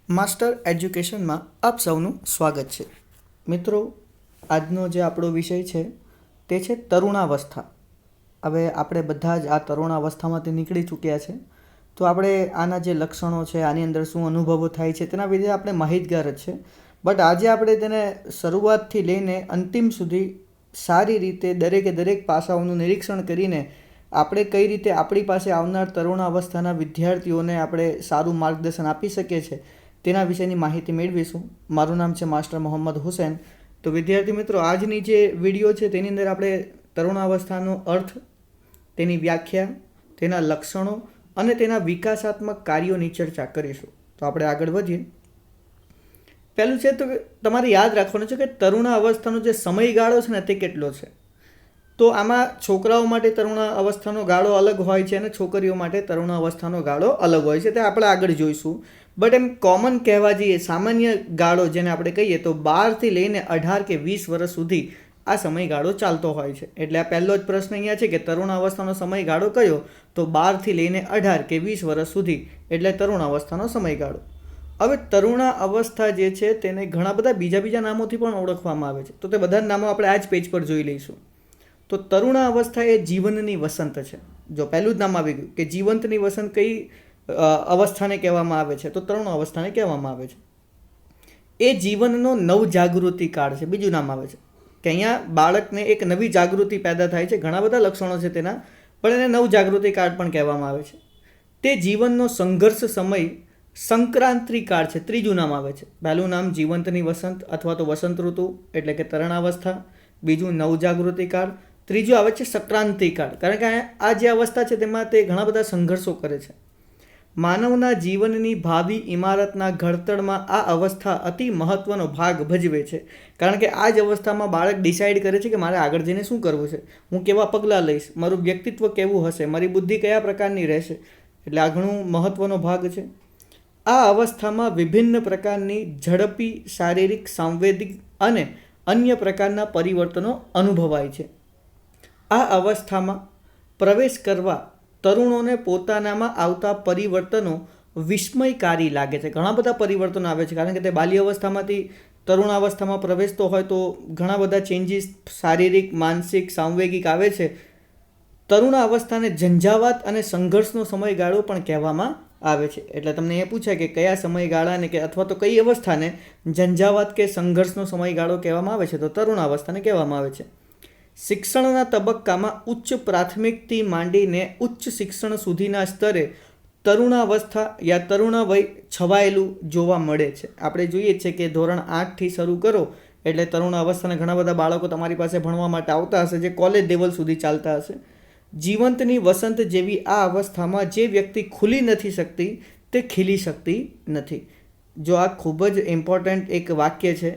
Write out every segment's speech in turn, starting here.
Master એજ્યુકેશનમાં આપ સૌનું સ્વાગત છે. મિત્રો, આજનો જે આપણો વિષય છે તે છે તરુણાવસ્થા. હવે આપણે બધા જ આ તરુણાવસ્થામાંથી નીકળી ચૂક્યા છે, તો આપણે આના જે લક્ષણો છે, આની અંદર શું અનુભવો થાય છે તેના વિશે આપણે માહિતગાર જ છે. બટ આજે આપણે તેને શરૂઆતથી લઈને અંતિમ સુધી સારી રીતે દરેકે દરેક પાસાઓનું નિરીક્ષણ કરીને આપણે કઈ રીતે આપણી પાસે આવનાર તરુણાવસ્થાના વિદ્યાર્થીઓને આપણે સારું માર્ગદર્શન આપી શકીએ છીએ તેના વિશેની માહિતી મેળવીશું. મારું નામ છે માસ્ટર મોહમ્મદ હુસૈન. તો વિદ્યાર્થી મિત્રો, આજની જે વિડીયો છે તેની અંદર આપણે તરુણાવસ્થાનો અર્થ, તેની વ્યાખ્યા, તેના લક્ષણો અને તેના વિકાસાત્મક કાર્યોની ચર્ચા કરીશું. તો આપણે આગળ વધીએ. પહેલું છે તો તમારે યાદ રાખવાનું છે કે તરુણાવસ્થાનો જે સમયગાળો છે ને તે કેટલો છે. તો આમાં છોકરાઓ માટે તરુણાવસ્થાનો ગાળો અલગ હોય છે અને છોકરીઓ માટે તરુણાવસ્થાનો ગાળો અલગ હોય છે. તે આપણે આગળ જોઈશું. બટ એમ કોમન કહેવા જઈએ, સામાન્ય ગાળો જેને આપણે કહીએ તો 12થી લઈને 18 કે 20 વર્ષ સુધી આ સમયગાળો ચાલતો હોય છે. એટલે આ પહેલો જ પ્રશ્ન અહીંયા છે કે તરુણાવસ્થાનો સમયગાળો કયો? તો 12થી લઈને 18 કે 20 વર્ષ સુધી એટલે તરુણાવસ્થાનો સમયગાળો. હવે તરુણાવસ્થા જે છે તેને ઘણા બધા બીજા નામોથી પણ ઓળખવામાં આવે છે. તો તે બધા નામો આપણે આ જ પેજ પર જોઈ લઈશું. તો તરુણાવસ્થા એ જીવનની વસંત છે. જો પહેલું જ નામ આવી ગયું કે જીવંતની વસંત કઈ અવસ્થાને કહેવામાં આવે છે, તો તરુણાવસ્થાને કહેવામાં આવે છે. એ જીવનનો નવજાગૃતિ કાળ છે. બીજું નામ આવે છે કે અહીંયા બાળકને એક નવી જાગૃતિ પેદા થાય છે. ઘણા બધા લક્ષણો છે તેના, પણ એને નવજાગૃતિ કાળ પણ કહેવામાં આવે છે. તે જીવનનો સંઘર્ષ સમય સંક્રાંતિ કાળ છે. ત્રીજું નામ આવે છે. પહેલું નામ જીવંતની વસંત અથવા તો વસંત ઋતુ એટલે કે તરુણાવસ્થા. બીજું નવજાગૃતિ કાળ. ત્રીજું આવે છે સંક્રાંતિ કાળ, કારણ કે આ જે અવસ્થા છે તેમાં તે ઘણા બધા સંઘર્ષો કરે છે. માનવના જીવનની ભાવિ ઇમારતના ઘડતરમાં આ અવસ્થા અતિ મહત્વનો ભાગ ભજવે છે. કારણ કે આ જ અવસ્થામાં બાળક ડિસાઇડ કરે છે કે મારે આગળ જઈને શું કરવું છે, હું કેવા પગલાં લઈશ, મારું વ્યક્તિત્વ કેવું હશે, મારી બુદ્ધિ કયા પ્રકારની રહેશે. એટલે આ ઘણું મહત્વનો ભાગ છે. આ અવસ્થામાં વિભિન્ન પ્રકારની ઝડપી શારીરિક, સાંવેદિક અને અન્ય પ્રકારના પરિવર્તનો અનુભવાય છે. આ અવસ્થામાં પ્રવેશ કરવા તરુણોને પોતાનામાં આવતા પરિવર્તનો વિસ્મયકારી લાગે છે. ઘણા બધા પરિવર્તનો આવે છે, કારણ કે તે બાલ્ય અવસ્થામાંથી તરુણાવસ્થામાં પ્રવેશતો હોય તો ઘણા બધા ચેન્જીસ શારીરિક, માનસિક, સાંવેગિક આવે છે. તરુણાવસ્થાને ઝંઝાવાત અને સંઘર્ષનો સમયગાળો પણ કહેવામાં આવે છે. એટલે તમને એ પૂછાય કે કયા સમયગાળાને કે અથવા તો કઈ અવસ્થાને ઝંઝાવાત કે સંઘર્ષનો સમયગાળો કહેવામાં આવે છે, તો તરુણાવસ્થાને કહેવામાં આવે છે. શિક્ષણના તબક્કામાં ઉચ્ચ પ્રાથમિકથી માંડીને ઉચ્ચ શિક્ષણ સુધીના સ્તરે તરુણાવસ્થા યા તરુણાવય છવાયેલું જોવા મળે છે. આપણે જોઈએ છીએ કે ધોરણ 8થી શરૂ કરો એટલે તરુણાવસ્થાના ઘણા બધા બાળકો તમારી પાસે ભણવા માટે આવતા હશે, જે કોલેજ લેવલ સુધી ચાલતા હશે. જીવંતની વસંત જેવી આ અવસ્થામાં જે વ્યક્તિ ખુલી નથી શકતી તે ખીલી શકતી નથી. જો આ ખૂબ જ ઇમ્પોર્ટન્ટ એક વાક્ય છે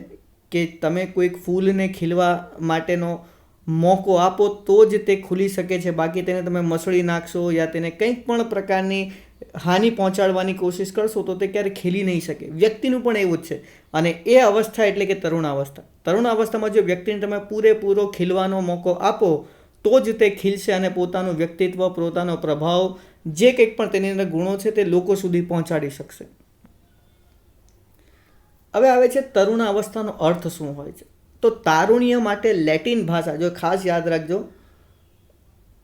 કે તમે કોઈક ફૂલને ખીલવા માટેનો મોકો આપો તો જ તે ખુલી શકે છે. બાકી તેને તમે મસળી નાખશો યા તેને કંઈક પણ પ્રકારની હાનિ પહોંચાડવાની કોશિશ કરશો તો તે ક્યારેય ખીલી નહીં શકે. વ્યક્તિનું પણ એવું જ છે. અને એ અવસ્થા એટલે કે તરુણાવસ્થા. તરુણાવસ્થામાં જો વ્યક્તિને તમે પૂરેપૂરો ખીલવાનો મોકો આપો તો જ તે ખીલશે અને પોતાનું વ્યક્તિત્વ, પોતાનો પ્રભાવ, જે કંઈક પણ તેની અંદર ગુણો છે તે લોકો સુધી પહોંચાડી શકશે. હવે આવે છે તરુણાવસ્થાનો અર્થ શું હોય છે. તો તારુણ્ય માટે લેટિન ભાષા, જો ખાસ યાદ રાખજો,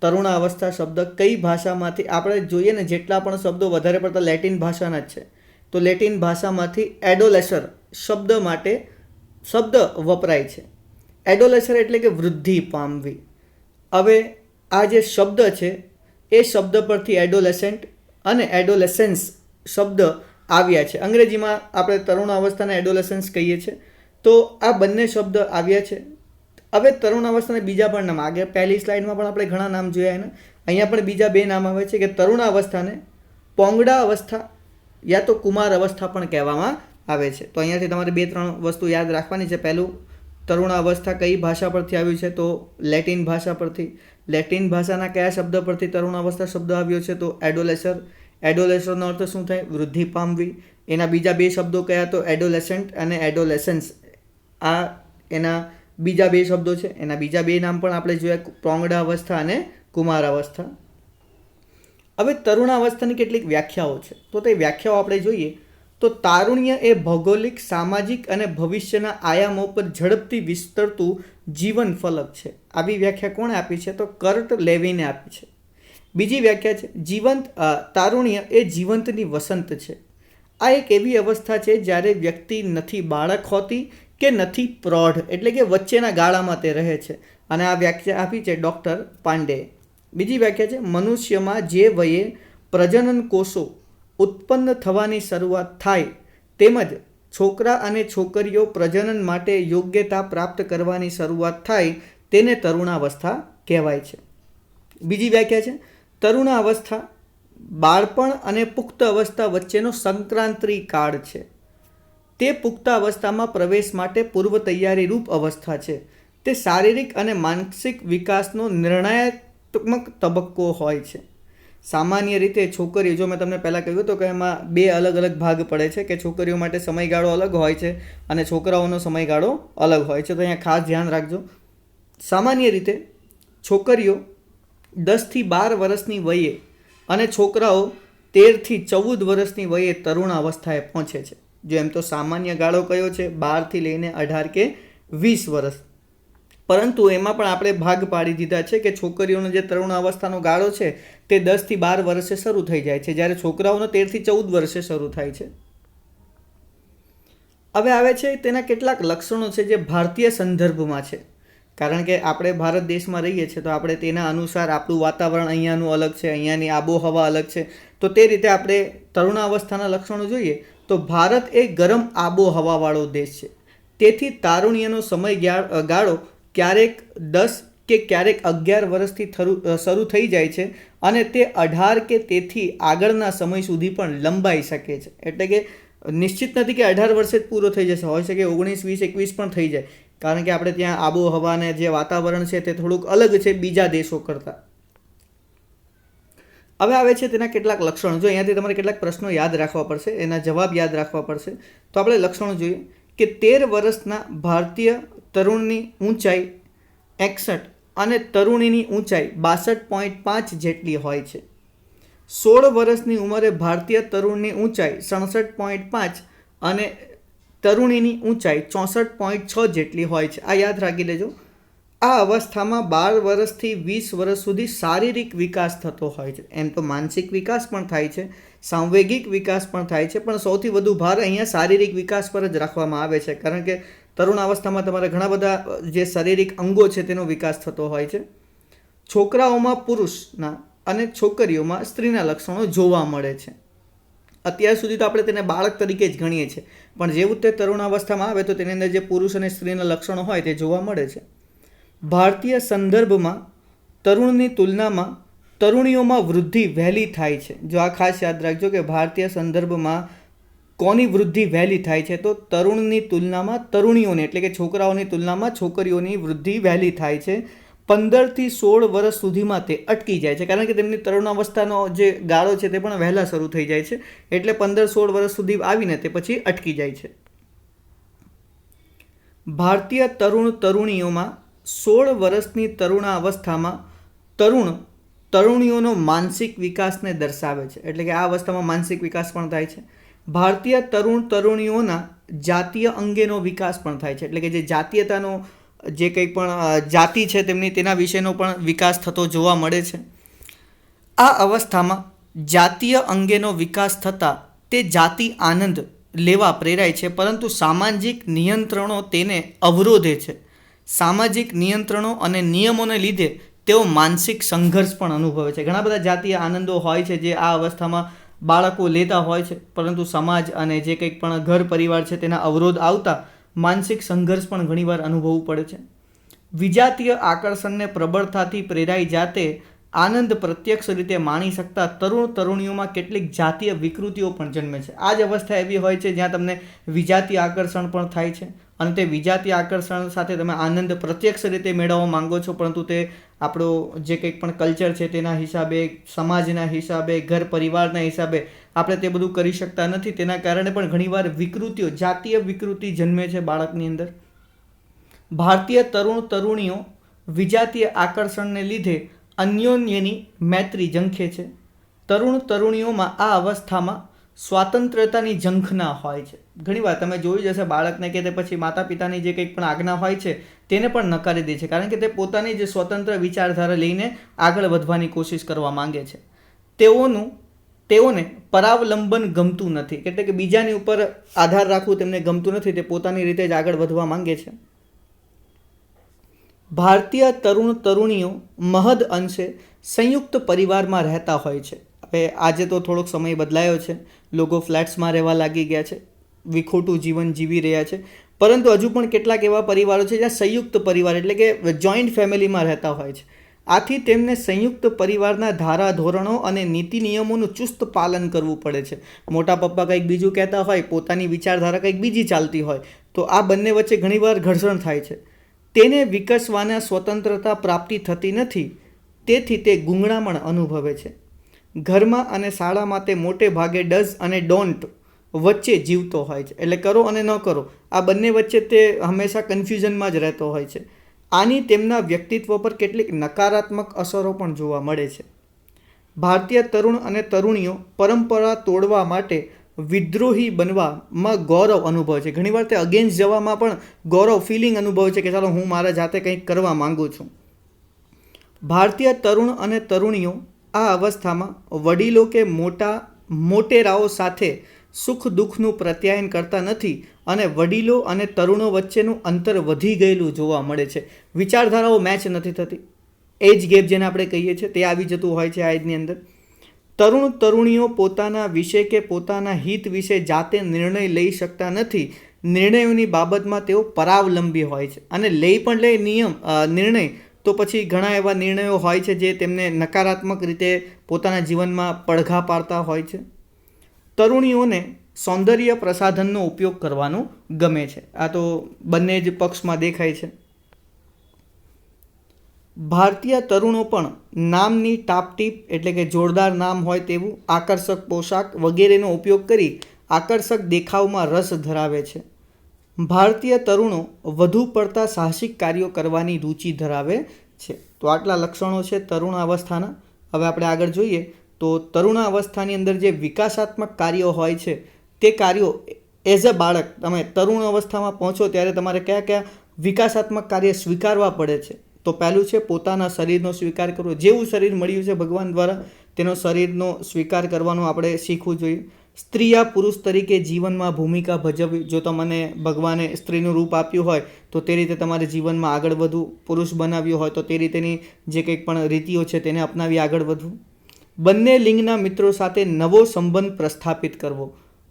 તરુણાવસ્થા શબ્દ કઈ ભાષામાંથી આપણે જોઈએ ને, જેટલા પણ શબ્દો વધારે પડતા લેટિન ભાષાના જ છે. તો લેટિન ભાષામાંથી એડોલેસર શબ્દ માટે શબ્દ વપરાય છે. એડોલેસર એટલે કે વૃદ્ધિ પામવી. હવે આ જે શબ્દ છે એ શબ્દ પરથી એડોલેસન્ટ અને એડોલેસન્સ શબ્દ આવ્યા છે. અંગ્રેજીમાં આપણે તરુણાવસ્થાને એડોલેસન્સ કહીએ છીએ. તો આ બંને શબ્દ આવ્યા છે. હવે તરુણાવસ્થાને બીજા પણ નામ, આગળ પહેલી સ્લાઇડમાં પણ આપણે ઘણા નામ જોયા એને, અહીંયા પણ બીજા બે નામ આવે છે કે તરુણાવસ્થાને પોંગડા અવસ્થા યા તો કુમાર અવસ્થા પણ કહેવામાં આવે છે. તો અહીંયાથી તમારે 2-3 વસ્તુ યાદ રાખવાની છે. પહેલું, તરુણાવસ્થા કઈ ભાષા પરથી આવ્યું છે, તો લેટિન ભાષા પરથી. લેટિન ભાષાના કયા શબ્દ પરથી તરુણાવસ્થા શબ્દ આવ્યો છે, તો એડોલેસર. એડોલેસરનો અર્થ શું થાય? વૃદ્ધિ પામવી. એના બીજા બે શબ્દો કયા, તો એડોલેસન્ટ અને એડોલેસન્સ. આ એના બીજા બે શબ્દો છે. એના બીજા બે નામ પણ આપણે જોયા, પોંગડા અવસ્થા અને કુમાર અવસ્થા. હવે તરુણાવસ્થાની કેટલીક વ્યાખ્યાઓ છે, તો તે વ્યાખ્યાઓ આપણે જોઈએ તો તારુણ્ય એ ભૌગોલિક, સામાજિક અને ભવિષ્યના આયામો પર ઝડપથી વિસ્તરતું જીવન ફલક છે. આવી વ્યાખ્યા કોણે આપી છે? તો કર્ટ લેવિને આપી છે. બીજી વ્યાખ્યા છે તારુણ્ય એ જીવંતની વસંત છે. આ એક એવી અવસ્થા છે જ્યારે વ્યક્તિ નથી બાળક હોતી કે નથી પ્રૌઢ, એટલે કે વચ્ચેના ગાળામાં તે રહે છે. અને આ વ્યાખ્યા આપી છે ડૉક્ટર પાંડેએ. બીજી વ્યાખ્યા છે મનુષ્યમાં જે વયે પ્રજનન કોષો ઉત્પન્ન થવાની શરૂઆત થાય તેમજ છોકરા અને છોકરીઓ પ્રજનન માટે યોગ્યતા પ્રાપ્ત કરવાની શરૂઆત થાય તેને તરુણાવસ્થા કહેવાય છે. બીજી વ્યાખ્યા છે તરુણાવસ્થા બાળપણ અને પુખ્ત અવસ્થા વચ્ચેનો સંક્રાંતિ કાળ છે. તે પુખ્ત અવસ્થામાં પ્રવેશ માટે પૂર્વ તૈયારી રૂપ અવસ્થા છે. તે શારીરિક અને માનસિક વિકાસનો નિર્ણાયક તબક્કો હોય છે. સામાન્ય રીતે છોકરીઓ, જો મેં તમને પહેલાં કહ્યું હતું કે એમાં બે અલગ અલગ ભાગ પડે છે કે છોકરીઓ માટે સમયગાળો અલગ હોય છે અને છોકરાઓનો સમયગાળો અલગ હોય છે. તો અહીંયા ખાસ ધ્યાન રાખજો. સામાન્ય રીતે છોકરીઓ 10થી 12 વર્ષની વયે અને છોકરાઓ 13થી 14 વર્ષની વયે તરુણ અવસ્થાએ પહોંચે છે. જો એમ તો સામાન્ય ગાળો કયો છે 12થી લઈને 18 કે 20 વર્ષ, પરંતુ એમાં પણ આપણે ભાગ પાડી દીધા છે કે છોકરીઓનો જે તરુણ અવસ્થાનો ગાળો છે તે 10થી 12 વર્ષે શરૂ થઈ જાય છે, જ્યારે છોકરાઓનો 13થી 14 વર્ષે શરૂ થાય છે. હવે આવે છે તેના કેટલાક લક્ષણો છે જે ભારતીય સંદર્ભમાં છે. કારણ કે આપણે ભારત દેશમાં રહીએ છીએ તો આપણે તેના અનુસાર આપણું વાતાવરણ અહીંયાનું અલગ છે, અહીંયાની આબોહવા અલગ છે. તો તે રીતે આપણે તરુણાવસ્થાના લક્ષણો જોઈએ તો ભારત એ ગરમ આબોહવાવાળો દેશ છે. તેથી તારુણ્યનો સમયગાળો ક્યારેક 10 કે ક્યારેક 11 વર્ષથી શરૂ થઈ જાય છે અને તે 18 કે તેથી આગળના સમય સુધી પણ લંબાઈ શકે છે. એટલે કે નિશ્ચિત નથી કે 18 વર્ષે જ પૂરો થઈ જશે, હોઈ શકે 19, 20, 21 પણ થઈ જાય. કારણ કે આપણે ત્યાં આબોહવાને જે વાતાવરણ છે તે થોડુંક અલગ છે બીજા દેશો કરતાં. હવે આવે છે તેના કેટલાક લક્ષણો. જો અહીંયાથી તમારે કેટલાક પ્રશ્નો યાદ રાખવા પડશે, એના જવાબ યાદ રાખવા પડશે. તો આપણે લક્ષણો જોઈએ કે 13 વર્ષના ભારતીય તરુણની ઊંચાઈ 61 અને તરુણીની ઊંચાઈ 62.5 જેટલી હોય છે. 16 વર્ષની ઉંમરે ભારતીય તરુણની ઊંચાઈ 67.5 અને તરુણીની ઊંચાઈ 64.6 જેટલી હોય છે. આ યાદ રાખી લેજો. આ અવસ્થામાં 12 વર્ષથી 20 વર્ષ સુધી શારીરિક વિકાસ થતો હોય છે. એમ તો માનસિક વિકાસ પણ થાય છે, સાંવેગિક વિકાસ પણ થાય છે, પણ સૌથી વધુ ભાર અહીંયા શારીરિક વિકાસ પર જ રાખવામાં આવે છે. કારણ કે તરુણ અવસ્થામાં તમારે ઘણા બધા જે શારીરિક અંગો છે તેનો વિકાસ થતો હોય છે. છોકરાઓમાં પુરુષના અને છોકરીઓમાં સ્ત્રીના લક્ષણો જોવા મળે છે. અત્યાર સુધી તો આપણે તેને બાળક તરીકે જ ગણીએ છીએ, પણ જેવું તે તરુણ અવસ્થામાં આવે તો તેની અંદર જે પુરુષ અને સ્ત્રીના લક્ષણો હોય તે જોવા મળે છે. ભારતીય સંદર્ભમાં તરુણની તુલનામાં તરુણીઓમાં વૃદ્ધિ વહેલી થાય છે. જો આ ખાસ યાદ રાખજો કે ભારતીય સંદર્ભમાં કોની વૃદ્ધિ વહેલી થાય છે તો તરુણની તુલનામાં તરુણીઓની, એટલે કે છોકરાઓની તુલનામાં છોકરીઓની વૃદ્ધિ વહેલી થાય છે. 15થી 16 વર્ષ સુધીમાં તે અટકી જાય છે, કારણ કે તેમની તરુણાવસ્થાનો જે ગાળો છે તે પણ વહેલા શરૂ થઈ જાય છે. એટલે 15-16 વર્ષ સુધી આવીને તે પછી અટકી જાય છે. ભારતીય તરુણીઓમાં 16 વર્ષની તરુણાવસ્થામાં તરુણીઓનો માનસિક વિકાસને દર્શાવે છે. એટલે કે આ અવસ્થામાં માનસિક વિકાસ પણ થાય છે. ભારતીય તરુણીઓના જાતીય અંગેનો વિકાસ પણ થાય છે. એટલે કે જે જાતીયતાનો જે કંઈ પણ જાતિ છે તેમની તેના વિશેનો પણ વિકાસ થતો જોવા મળે છે. આ અવસ્થામાં જાતીય અંગેનો વિકાસ થતાં તે જાતિ આનંદ લેવા પ્રેરાય છે, પરંતુ સામાજિક નિયંત્રણો તેને અવરોધે છે. સામાજિક નિયંત્રણો અને નિયમોને લીધે તેઓ માનસિક સંઘર્ષ પણ અનુભવે છે. ઘણા બધા જાતીય આનંદો હોય છે જે આ અવસ્થામાં બાળકો લેતા હોય છે, પરંતુ સમાજ અને જે કંઈક પણ ઘર પરિવાર છે તેના અવરોધ આવતા માનસિક સંઘર્ષ પણ ઘણીવાર અનુભવવું પડે છે. વિજાતીય આકર્ષણને પ્રબળતાથી પ્રેરાઈ જાતે આનંદ પ્રત્યક્ષ રીતે માણી શકતા તરુણીઓમાં કેટલીક જાતીય વિકૃતિઓ પણ જન્મે છે. આ જ અવસ્થા એવી હોય છે જ્યાં તમને વિજાતીય આકર્ષણ પણ થાય છે અને તે વિજાતીય આકર્ષણ સાથે તમે આનંદ પ્રત્યક્ષ રીતે મેળવવા માંગો છો, પરંતુ તે આપણો જે કંઈક પણ કલ્ચર છે તેના હિસાબે, સમાજના હિસાબે, ઘર પરિવારના હિસાબે આપણે તે બધું કરી શકતા નથી. તેના કારણે પણ ઘણીવાર વિકૃતિઓ, જાતીય વિકૃતિ જન્મે છે બાળકની અંદર. ભારતીય તરુણીઓ વિજાતીય આકર્ષણને લીધે અન્યોન્યની મૈત્રી ઝંખે છે. તરુણીઓમાં આ અવસ્થામાં સ્વાતંત્ર્યતાની ઝંખના હોય છે. ઘણીવાર તમે જોયું જશે બાળકને કે તે પછી માતા પિતાની જે કંઈક પણ આજ્ઞા હોય છે તેને પણ નકારી દે છે, કારણ કે તે પોતાની જે સ્વતંત્ર વિચારધારા લઈને આગળ વધવાની કોશિશ કરવા માંગે છે. તેઓને પરાવલંબન ગમતું નથી, એટલે કે બીજાની ઉપર આધાર રાખવું તેમને ગમતું નથી, તે પોતાની રીતે જ આગળ વધવા માંગે છે. ભારતીય તરુણ તરુણીઓ મહદ અંશે સંયુક્ત પરિવારમાં રહેતા હોય છે. હવે આજે તો થોડોક સમય બદલાયો છે, લોકો ફ્લેટ્સમાં રહેવા લાગી ગયા છે, વિખોટું જીવન જીવી રહ્યા છે, પરંતુ હજુ પણ કેટલાક એવા પરિવારો છે જ્યાં સંયુક્ત પરિવાર એટલે કે જોઈન્ટ ફેમિલીમાં રહેતા હોય છે. આથી તેમને સંયુક્ત પરિવારના ધારા ધોરણો અને નીતિ નિયમોનું ચુસ્ત પાલન કરવું પડે છે. મોટા પપ્પા કંઈક બીજું કહેતા હોય, પોતાની વિચારધારા કંઈક બીજી ચાલતી હોય, તો આ બંને વચ્ચે ઘણીવાર ઘર્ષણ થાય છે. તેને વિકસવાના સ્વતંત્રતા પ્રાપ્તિ થતી નથી, તેથી તે ગૂંગળામણ અનુભવે છે. ઘરમાં અને શાળામાં તે મોટે ભાગે ડઝ અને ડોન્ટ વચ્ચે જીવતો હોય છે, એટલે કરો અને ન કરો આ બંને વચ્ચે તે હંમેશા કન્ફ્યુઝનમાં જ રહેતો હોય છે. આની તેમના વ્યક્તિત્વ પર કેટલીક નકારાત્મક અસરો પણ જોવા મળે છે. ભારતીય તરુણ અને તરુણીઓ પરંપરા તોડવા માટે વિદ્રોહી બનવામાં ગૌરવ અનુભવે છે. ઘણીવાર તે અગેન્સ્ટ જવામાં પણ ગૌરવ ફિલિંગ અનુભવે છે કે ચાલો હું મારા જાતે કંઈક કરવા માંગુ છું. ભારતીય તરુણ અને તરુણીઓ આ અવસ્થામાં વડીલો કે મોટેરાઓ સાથે સુખ દુઃખનું પ્રત્યાયન કરતા નથી અને વડીલો અને તરુણો વચ્ચેનું અંતર વધી ગયેલું જોવા મળે છે. વિચારધારાઓ મેચ નથી થતી, એજ ગેપ જેને આપણે કહીએ છીએ તે આવી જતું હોય છે આ એજની અંદર. તરુણ તરુણીઓ પોતાના વિશે કે પોતાના હિત વિશે જાતે નિર્ણય લઈ શકતા નથી. નિર્ણયોની બાબતમાં તેઓ પરાવલંબી હોય છે અને લઈ પણ લે નિર્ણય તો પછી ઘણા એવા નિર્ણયો હોય છે જે તેમને નકારાત્મક રીતે પોતાના જીવનમાં પડઘા પાડતા હોય છે. તરુણીઓને સૌંદર્ય પ્રસાધનનો ઉપયોગ કરવાનું ગમે છે. આ તો બંને જ પક્ષમાં દેખાય છે. ભારતીય તરુણો પણ નામની ટાપટીપ એટલે કે જોરદાર નામ હોય તેવું આકર્ષક પોશાક વગેરેનો ઉપયોગ કરી આકર્ષક દેખાવમાં રસ ધરાવે છે. ભારતીય તરુણો વધુ પડતા સાહસિક કાર્યો કરવાની રુચિ ધરાવે છે. તો આટલા લક્ષણો છે તરુણાવસ્થાના. હવે આપણે આગળ જોઈએ તો તરુણાવસ્થાની અંદર જે વિકાસાત્મક કાર્યો હોય છે તે કાર્યો એઝ અ બાળક તમે તરુણ અવસ્થામાં પહોંચો ત્યારે તમારે કયા કયા વિકાસાત્મક કાર્ય સ્વીકારવા પડે છે. તો પહેલું છે પોતાના શરીરનો સ્વીકાર કરવો. જેવું શરીર મળ્યું છે ભગવાન દ્વારા તેનો શરીરનો સ્વીકાર કરવાનું આપણે શીખવું જોઈએ. સ્ત્રી પુરુષ તરીકે જીવનમાં ભૂમિકા ભજવવી. જો તમને ભગવાને સ્ત્રીનું રૂપ આપ્યું હોય તો તે રીતે તમારે જીવનમાં આગળ વધવું. પુરુષ બનાવ્યું હોય તો તે રીતેની જે કંઈક પણ રીતિઓ છે તેને અપનાવી આગળ વધવું. બંને લિંગના મિત્રો સાથે નવો સંબંધ પ્રસ્થાપિત કરવો.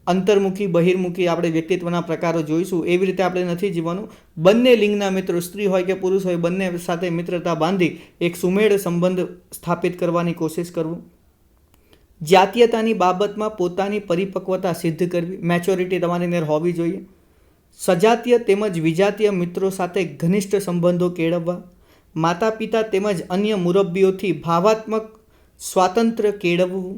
અંતર્મુખી બહિર્મુખી આપણે વ્યક્તિત્વના પ્રકારો જોઈશું એવી રીતે આપણે નથી જીવવાનું. બંને લિંગના મિત્રો સ્ત્રી હોય કે પુરુષ હોય બંને સાથે મિત્રતા બાંધી એક સુમેળ સંબંધ સ્થાપિત કરવાની કોશિશ કરવું. જાતીયતાની બાબતમાં પોતાની પરિપક્વતા સિદ્ધ કરવી. મેચ્યોરિટી તમારી અંદર હોવી જોઈએ. સજાતીય તેમજ વિજાતીય મિત્રો સાથે ઘનિષ્ઠ સંબંધો કેળવવા. માતા પિતા તેમજ અન્ય મુરબ્બીઓથી ભાવાત્મક સ્વાતંત્ર્ય કેળવવું.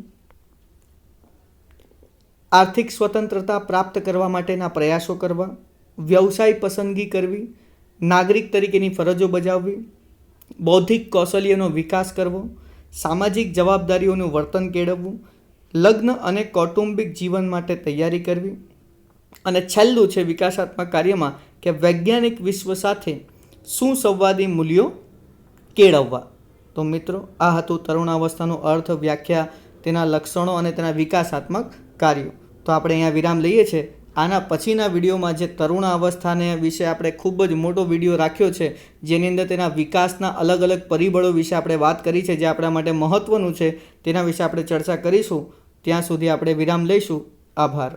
આર્થિક સ્વતંત્રતા પ્રાપ્ત કરવા માટેના પ્રયાસો કરવા. વ્યવસાય પસંદગી કરવી. નાગરિક તરીકેની ફરજો બજાવવી. બૌદ્ધિક કૌશલ્યનો વિકાસ કરવો. સામાજિક જવાબદારીઓનું વર્તન કેળવવું. લગ્ન અને કૌટુંબિક જીવન માટે તૈયારી કરવી. અને છેલ્લું છે વિકાસાત્મક કાર્યમાં કે વૈજ્ઞાનિક વિશ્વ સાથે સુસંવાદી મૂલ્યો કેળવવા. તો મિત્રો આ હતું તરુણાવસ્થાનો અર્થ, વ્યાખ્યા, તેના લક્ષણો અને તેના વિકાસાત્મક કાર્યો. તો આપણે અહીંયા વિરામ લઈએ છીએ. આના પછીના વિડીયોમાં જે તરુણાવસ્થાને વિશે આપણે ખૂબ જ મોટો વિડીયો રાખ્યો છે જેની અંદર તેના વિકાસના અલગ અલગ પરિબળો વિશે આપણે વાત કરી છે જે આપણા માટે મહત્ત્વનું છે તેના વિશે આપણે ચર્ચા કરીશું. ત્યાં સુધી આપણે વિરામ લઈશું. આભાર.